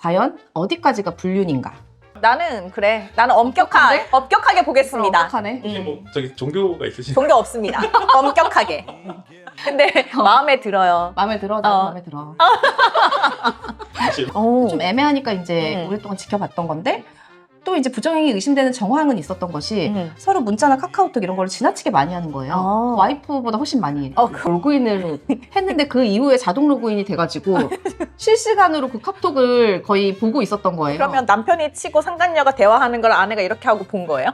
과연 어디까지가 불륜인가? 나는 그래. 나는 엄격하게 보겠습니다. 엄격하네. 혹시 뭐 저기 종교가 있으신? 종교 없습니다. 엄격하게. 근데 마음에 들어요. 마음에 들어? 나 마음에 들어. 사실 좀 애매하니까 이제 오랫동안 지켜봤던 건데 또 이제 부정행위 의심되는 정황은 있었던 것이 서로 문자나 카카오톡 이런 걸 지나치게 많이 하는 거예요. 와이프보다 훨씬 많이 로그인을 했는데 그 이후에 자동 로그인이 돼가지고 실시간으로 그 카톡을 거의 보고 있었던 거예요. 그러면 남편이 치고 상간녀가 대화하는 걸 아내가 이렇게 하고 본 거예요?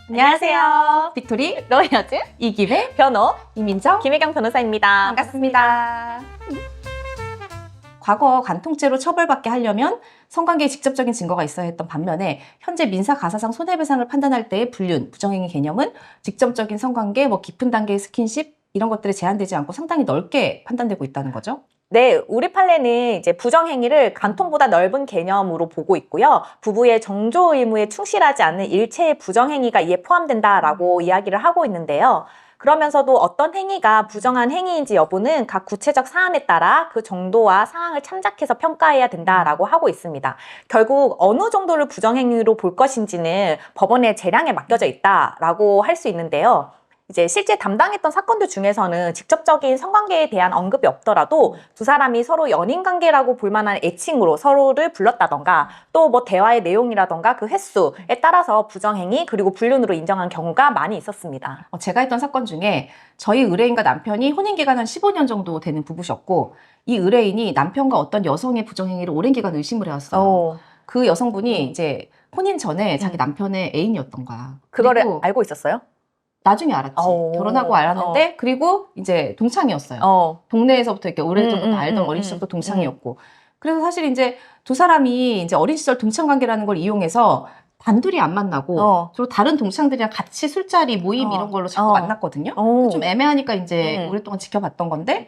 안녕하세요. 빅토리, 너의 여친 이김의 변호 이민정 김혜경 변호사입니다. 반갑습니다. 과거 간통죄로 처벌받게 하려면 성관계에 직접적인 증거가 있어야 했던 반면에 현재 민사 가사상 손해배상을 판단할 때의 불륜, 부정행위 개념은 직접적인 성관계, 깊은 단계의 스킨십 이런 것들에 제한되지 않고 상당히 넓게 판단되고 있다는 거죠. 네, 우리 판례는 이제 부정행위를 간통보다 넓은 개념으로 보고 있고요. 부부의 정조 의무에 충실하지 않는 일체의 부정행위가 이에 포함된다라고 이야기를 하고 있는데요. 그러면서도 어떤 행위가 부정한 행위인지 여부는 각 구체적 사안에 따라 그 정도와 상황을 참작해서 평가해야 된다라고 하고 있습니다. 결국 어느 정도를 부정행위로 볼 것인지는 법원의 재량에 맡겨져 있다라고 할 수 있는데요. 이제 실제 담당했던 사건들 중에서는 직접적인 성관계에 대한 언급이 없더라도 두 사람이 서로 연인 관계라고 볼 만한 애칭으로 서로를 불렀다던가 또 대화의 내용이라던가 그 횟수에 따라서 부정행위 그리고 불륜으로 인정한 경우가 많이 있었습니다. 제가 했던 사건 중에 저희 의뢰인과 남편이 혼인기간 한 15년 정도 되는 부부셨고 이 의뢰인이 남편과 어떤 여성의 부정행위를 오랜 기간 의심을 해왔어요. 그 여성분이 이제 혼인 전에 자기 남편의 애인이었던 거야. 그거를 알고 있었어요? 나중에 알았지. 결혼하고 알았는데 그리고 이제 동창이었어요. 동네에서부터 이렇게 오래전부터 알던 어린 시절부터 동창이었고 그래서 사실 이제 두 사람이 이제 어린 시절 동창 관계라는 걸 이용해서 단둘이 안 만나고 주로 다른 동창들이랑 같이 술자리 모임 이런 걸로 자꾸 만났거든요. 좀 애매하니까 이제 오랫동안 지켜봤던 건데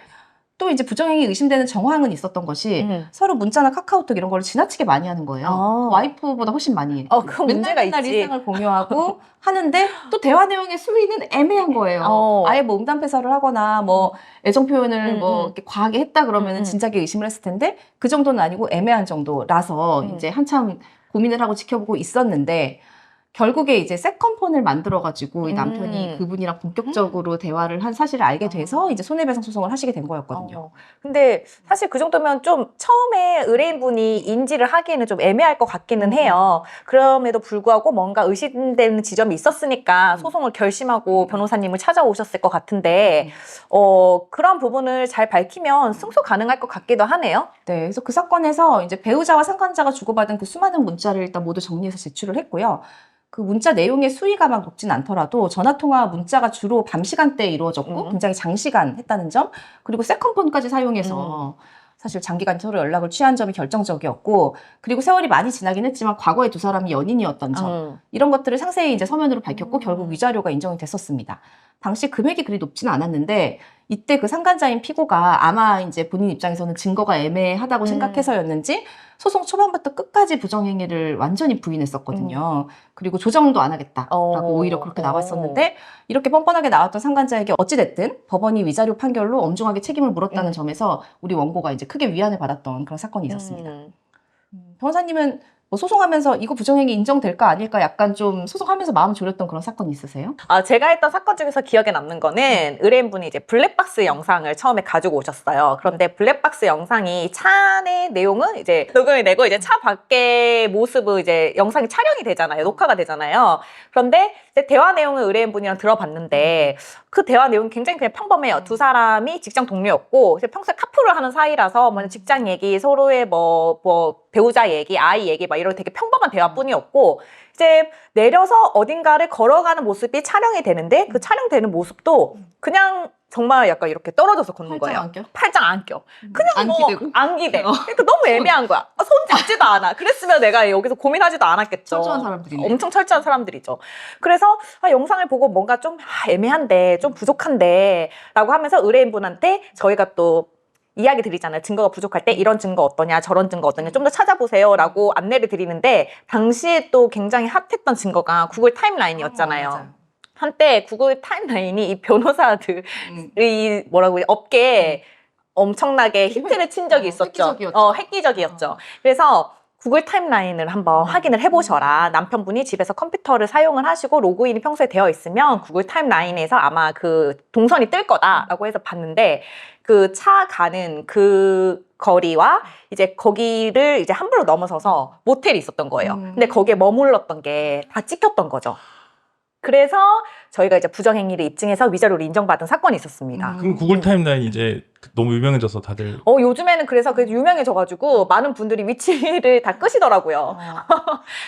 또 이제 부정행위 의심되는 정황은 있었던 것이 서로 문자나 카카오톡 이런 걸 지나치게 많이 하는 거예요. 와이프보다 훨씬 많이. 그 문제가 맨날 있지. 일상을 공유하고 하는데 또 대화 내용의 수위는 애매한 거예요. 아예 음담패설을 하거나 애정 표현을 이렇게 과하게 했다 그러면 진작에 의심을 했을 텐데 그 정도는 아니고 애매한 정도라서 이제 한참 고민을 하고 지켜보고 있었는데 결국에 이제 세컨폰을 만들어가지고 이 남편이 그분이랑 본격적으로 대화를 한 사실을 알게 돼서 이제 손해배상 소송을 하시게 된 거였거든요. 근데 사실 그 정도면 좀 처음에 의뢰인분이 인지를 하기에는 좀 애매할 것 같기는 해요. 그럼에도 불구하고 뭔가 의심되는 지점이 있었으니까 소송을 결심하고 변호사님을 찾아오셨을 것 같은데 그런 부분을 잘 밝히면 승소 가능할 것 같기도 하네요. 네, 그래서 그 사건에서 이제 배우자와 상관자가 주고받은 그 수많은 문자를 일단 모두 정리해서 제출을 했고요. 그 문자 내용의 수위가 막 높진 않더라도 전화통화 문자가 주로 밤 시간대에 이루어졌고 굉장히 장시간 했다는 점 그리고 세컨폰까지 사용해서 사실 장기간 서로 연락을 취한 점이 결정적이었고 그리고 세월이 많이 지나긴 했지만 과거에 두 사람이 연인이었던 점 이런 것들을 상세히 이제 서면으로 밝혔고 결국 위자료가 인정이 됐었습니다. 당시 금액이 그리 높지는 않았는데 이때 그 상간자인 피고가 아마 이제 본인 입장에서는 증거가 애매하다고 생각해서였는지 소송 초반부터 끝까지 부정행위를 완전히 부인했었거든요. 그리고 조정도 안 하겠다라고 오히려 그렇게 나왔었는데 이렇게 뻔뻔하게 나왔던 상간자에게 어찌됐든 법원이 위자료 판결로 엄중하게 책임을 물었다는 점에서 우리 원고가 이제 크게 위안을 받았던 그런 사건이 있었습니다. 변호사님은 소송하면서 이거 부정행위 인정될까 아닐까 약간 좀 소송하면서 마음 졸였던 그런 사건이 있으세요? 제가 했던 사건 중에서 기억에 남는 거는 의뢰인분이 이제 블랙박스 영상을 처음에 가지고 오셨어요. 그런데 블랙박스 영상이 차 내 내용은 이제 녹음이 되고 이제 차 밖의 모습을 이제 영상이 촬영이 되잖아요. 녹화가 되잖아요. 그런데 이제 대화 내용을 의뢰인분이랑 들어봤는데 그 대화 내용이 굉장히 그냥 평범해요. 두 사람이 직장 동료였고 이제 평소에 카풀을 하는 사이라서 직장 얘기, 서로의 배우자 얘기, 아이 얘기 이런 되게 평범한 대화뿐이었고 이제 내려서 어딘가를 걸어가는 모습이 촬영이 되는데 그 촬영되는 모습도 그냥 정말 약간 이렇게 떨어져서 걷는 거예요. 팔짱 안 껴. 그냥 안 기대. 그러니까 너무 애매한 거야. 손 잡지도 않아. 그랬으면 내가 여기서 고민하지도 않았겠죠. 철저한 사람들이네. 엄청 철저한 사람들이죠. 그래서 영상을 보고 뭔가 좀 애매한데 좀 부족한데 라고 하면서 의뢰인분한테 저희가 또 이야기 드리잖아요. 증거가 부족할 때 이런 증거 어떠냐 저런 증거 어떠냐 좀 더 찾아보세요 라고 안내를 드리는데 당시에 또 굉장히 핫했던 증거가 구글 타임라인이었잖아요. 한때 구글 타임라인이 이 변호사들이 업계에 엄청나게 히트를 친 적이 있었죠. 획기적이었죠. 획기적이었죠. 그래서 구글 타임라인을 한번 확인을 해보셔라. 남편분이 집에서 컴퓨터를 사용을 하시고 로그인이 평소에 되어 있으면 구글 타임라인에서 아마 그 동선이 뜰 거다라고 해서 봤는데 그 차 가는 그 거리와 이제 거기를 이제 함부로 넘어서서 모텔이 있었던 거예요. 근데 거기에 머물렀던 게 다 찍혔던 거죠. 그래서 저희가 이제 부정행위를 입증해서 위자료를 인정받은 사건이 있었습니다. 그럼 구글 타임라인 이제 너무 유명해져서 다들 요즘에는 그래서 유명해져가지고 많은 분들이 위치를 다 끄시더라고요.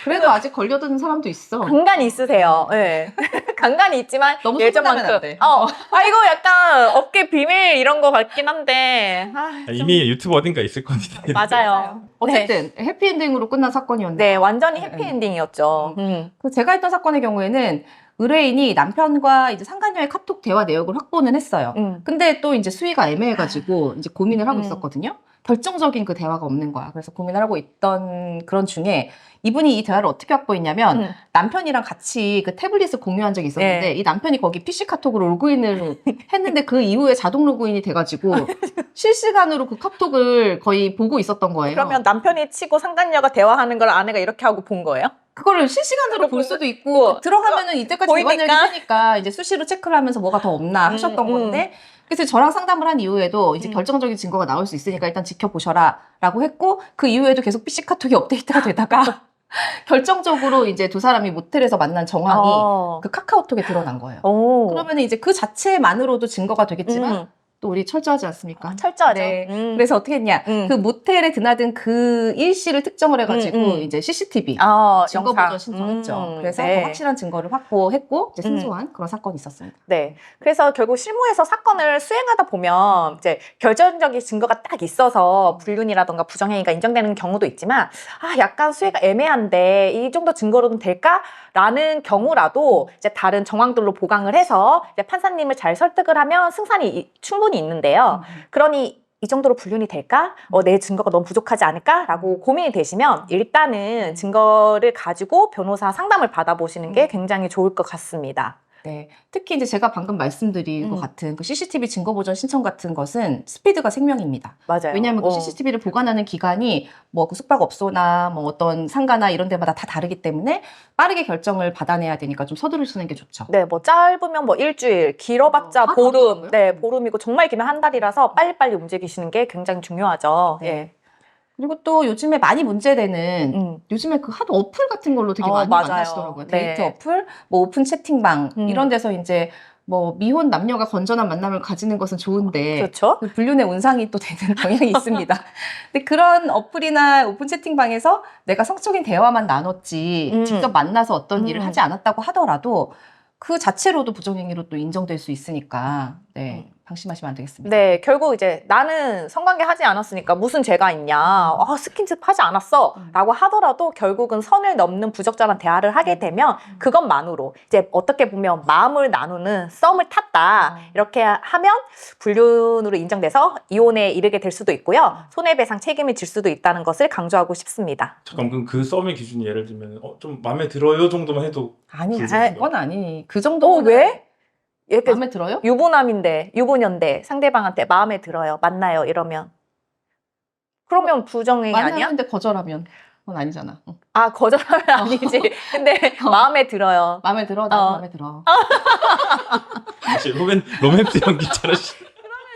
그래도 아직 걸려드는 사람도 있어. 간간이 있으세요. 네. 간간이 있지만 너무 소문나면 안 돼. 이거 약간 업계 비밀 이런 거 같긴 한데. 이미 유튜브 어딘가 있을 겁니다. 맞아요. 어쨌든 해피엔딩으로 끝난 사건이었는데 네, 완전히 해피엔딩이었죠. 그 제가 했던 사건의 경우에는 의뢰인이 남편과 이제 상간녀의 카톡 대화 내역을 확보는 했어요. 근데 또 이제 수위가 애매해가지고 이제 고민을 하고 있었거든요. 결정적인 그 대화가 없는 거야. 그래서 고민을 하고 있던 그런 중에 이분이 이 대화를 어떻게 확보했냐면 남편이랑 같이 그 태블릿을 공유한 적이 있었는데 이 남편이 거기 PC 카톡으로 로그인을 했는데 그 이후에 자동 로그인이 돼가지고 실시간으로 그 카톡을 거의 보고 있었던 거예요. 그러면 남편이 치고 상간녀가 대화하는 걸 아내가 이렇게 하고 본 거예요? 그거를 실시간으로 볼 수도 있고 들어가면은 이때까지 대화 내역이 되니까 이제 수시로 체크를 하면서 뭐가 더 없나 하셨던 건데 그래서 저랑 상담을 한 이후에도 이제 결정적인 증거가 나올 수 있으니까 일단 지켜보셔라 라고 했고 그 이후에도 계속 PC 카톡이 업데이트가 되다가 결정적으로 이제 두 사람이 모텔에서 만난 정황이 그 카카오톡에 드러난 거예요. 그러면 이제 그 자체만으로도 증거가 되겠지만 또 우리 철저하지 않습니까? 철저하죠. 네. 그래서 어떻게 했냐. 그 모텔에 드나든 그 일시를 특정을 해가지고 이제 CCTV 증거 보전 신청했죠. 그래서 더 확실한 증거를 확보했고 이제 승소한 그런 사건이 있었습니다. 네. 그래서 결국 실무에서 사건을 수행하다 보면 이제 결정적인 증거가 딱 있어서 불륜이라던가 부정행위가 인정되는 경우도 있지만 약간 수혜가 애매한데 이 정도 증거로는 될까라는 경우라도 이제 다른 정황들로 보강을 해서 이제 판사님을 잘 설득을 하면 승산이 충분히 있는데요. 그러니 이 정도로 불륜이 될까? 내 증거가 너무 부족하지 않을까? 라고 고민이 되시면 일단은 증거를 가지고 변호사 상담을 받아보시는 게 굉장히 좋을 것 같습니다. 네. 특히 이제 제가 방금 말씀드린 것 같은 그 CCTV 증거 보전 신청 같은 것은 스피드가 생명입니다. 맞아요. 왜냐하면 그 CCTV를 보관하는 기간이 뭐 그 숙박업소나 뭐 어떤 상가나 이런 데마다 다 다르기 때문에 빠르게 결정을 받아내야 되니까 좀 서두르시는 게 좋죠. 네, 뭐 짧으면 뭐 일주일, 길어봤자 보름. 그렇더라고요? 네, 보름이고 정말 길면 한 달이라서 빨리빨리 움직이시는 게 굉장히 중요하죠. 네. 예. 그리고 또 요즘에 많이 문제되는 요즘에 그 핫 어플 같은 걸로 되게 많이 맞아요. 만나시더라고요. 네. 데이트 어플, 뭐 오픈 채팅방 이런 데서 이제 뭐 미혼 남녀가 건전한 만남을 가지는 것은 좋은데 그렇죠. 그 불륜의 온상이 또 되는 경향이 있습니다. 근데 그런 어플이나 오픈 채팅방에서 내가 성적인 대화만 나눴지 직접 만나서 어떤 일을 하지 않았다고 하더라도 그 자체로도 부정행위로 또 인정될 수 있으니까 네. 방심하시면 안 되겠습니다. 네, 결국 이제 나는 성관계 하지 않았으니까 무슨 죄가 있냐, 스킨십 하지 않았어 라고 하더라도 결국은 선을 넘는 부적절한 대화를 하게 되면 그것만으로 이제 어떻게 보면 마음을 나누는 썸을 탔다 이렇게 하면 불륜으로 인정돼서 이혼에 이르게 될 수도 있고요. 손해배상 책임을 질 수도 있다는 것을 강조하고 싶습니다. 잠깐 그럼 그 썸의 기준이 예를 들면 좀 마음에 들어요 정도만 해도 아니지, 불륜인가요? 그건 아니. 그 정도는 왜? 이렇게 마음에 들어요? 유부녀인데 상대방한테 마음에 들어요, 만나요 이러면 그러면 부정행위 아니야? 만나는데 거절하면 그건 아니잖아. 응. 거절하면 아니지. 근데 마음에 들어요. 마음에 들어? 나도 마음에 들어. 사실 로맨스 연기 잘하시.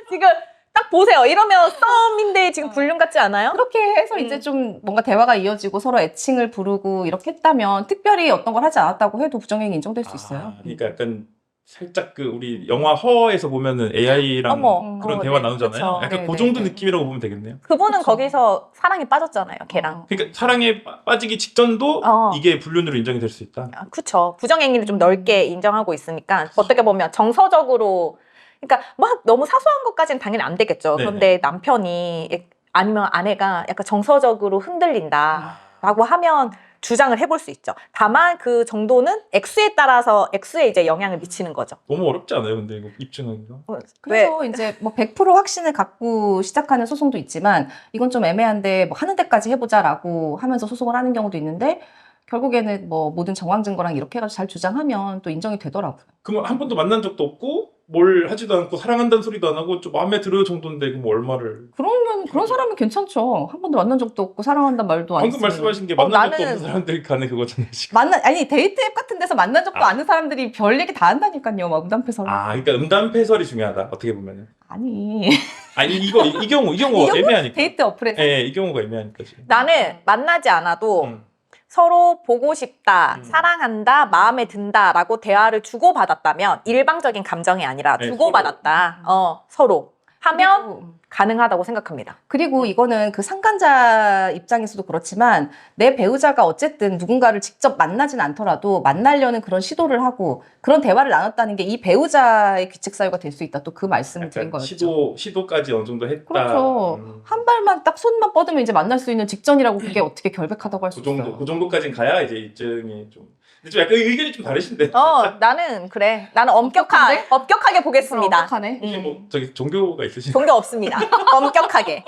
지금 딱 보세요. 이러면 썸인데 지금 불륜 같지 않아요? 그렇게 해서 이제 좀 뭔가 대화가 이어지고 서로 애칭을 부르고 이렇게 했다면 특별히 어떤 걸 하지 않았다고 해도 부정행위 인정될 수 있어요. 그러니까 약간 살짝 그 우리 영화 허에서 보면은 AI랑 그런 대화 나누잖아요. 그쵸. 약간 네, 그 정도 네. 느낌이라고 보면 되겠네요. 그분은 그쵸. 거기서 사랑에 빠졌잖아요, 걔랑. 그러니까 사랑에 빠지기 직전도 이게 불륜으로 인정이 될 수 있다. 그쵸. 부정행위를 좀 넓게 인정하고 있으니까 어떻게 보면 정서적으로 그러니까 막 너무 사소한 것까지는 당연히 안 되겠죠. 네네. 그런데 남편이 아니면 아내가 약간 정서적으로 흔들린다라고 하면 주장을 해볼 수 있죠. 다만 그 정도는 액수에 따라서 액수에 이제 영향을 미치는 거죠. 너무 어렵지 않아요, 근데 이거 입증하기가? 그래서 이제 뭐 100% 확신을 갖고 시작하는 소송도 있지만 이건 좀 애매한데 뭐 하는 데까지 해보자라고 하면서 소송을 하는 경우도 있는데 결국에는 뭐 모든 정황 증거랑 이렇게 해가지고 잘 주장하면 또 인정이 되더라고요. 그럼 한 번도 만난 적도 없고 뭘 하지도 않고 사랑한다는 소리도 안 하고 좀 마음에 들어요 정도인데 그럼 얼마를 그러면 그런 사람은 괜찮죠. 한 번도 만난 적도 없고 사랑한다는 말도 안 방금 했으면. 말씀하신 게 만난 적도 나는- 없는 사람들 간에 그거잖아요 지금. 아니 데이트 앱 같은 데서 만난 적도 아. 않은 사람들이 별 얘기 다 한다니까요. 막 음담패설. 아 그러니까 음담패설이 중요하다 어떻게 보면은. 아니 아니 이 경우 이 경우? 애매하니까. 데이트 어플에서. 예, 이 경우가 애매하니까 지금. 나는 만나지 않아도 음. 서로 보고 싶다, 음. 사랑한다, 마음에 든다라고 대화를 주고받았다면 일방적인 감정이 아니라 네, 주고받았다. 서로 하면 가능하다고 생각합니다. 그리고 이거는 그 상간자 입장에서도 그렇지만 내 배우자가 어쨌든 누군가를 직접 만나진 않더라도 만나려는 그런 시도를 하고 그런 대화를 나눴다는 게 이 배우자의 규칙 사유가 될 수 있다. 또 그 말씀을 드린 약간 거였죠. 시도까지 어느 정도 했다. 그렇죠. 한 발만 딱 손만 뻗으면 이제 만날 수 있는 직전이라고 그게 어떻게 결백하다고 할 수 그 정도 있어요. 그 정도까지는 가야 이제 입증이 좀. 근데 좀 약간 의견이 좀 다르신데. 나는 그래. 나는 엄격하게 보겠습니다. 어떡하네. 혹시 뭐 저기 종교가 있으신? 종교 없습니다. 엄격하게.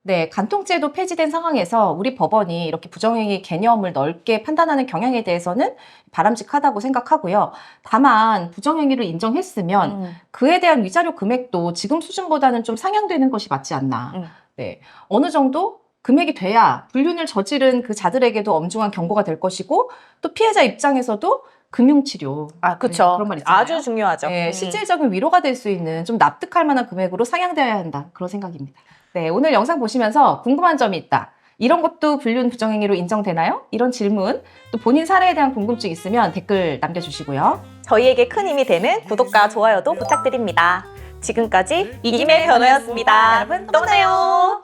네, 간통죄도 폐지된 상황에서 우리 법원이 이렇게 부정행위 개념을 넓게 판단하는 경향에 대해서는 바람직하다고 생각하고요. 다만 부정행위를 인정했으면 그에 대한 위자료 금액도 지금 수준보다는 좀 상향되는 것이 맞지 않나. 네, 어느 정도 금액이 돼야 불륜을 저지른 그 자들에게도 엄중한 경고가 될 것이고 또 피해자 입장에서도 금융치료. 그쵸. 네, 그런 말 있잖아요. 아주 중요하죠. 네, 실질적인 위로가 될 수 있는 좀 납득할 만한 금액으로 상향되어야 한다. 그런 생각입니다. 네, 오늘 영상 보시면서 궁금한 점이 있다. 이런 것도 불륜 부정행위로 인정되나요? 이런 질문, 또 본인 사례에 대한 궁금증 있으면 댓글 남겨주시고요. 저희에게 큰 힘이 되는 구독과 좋아요도 부탁드립니다. 지금까지 이김의 변호였습니다. 여러분, 또 만나요.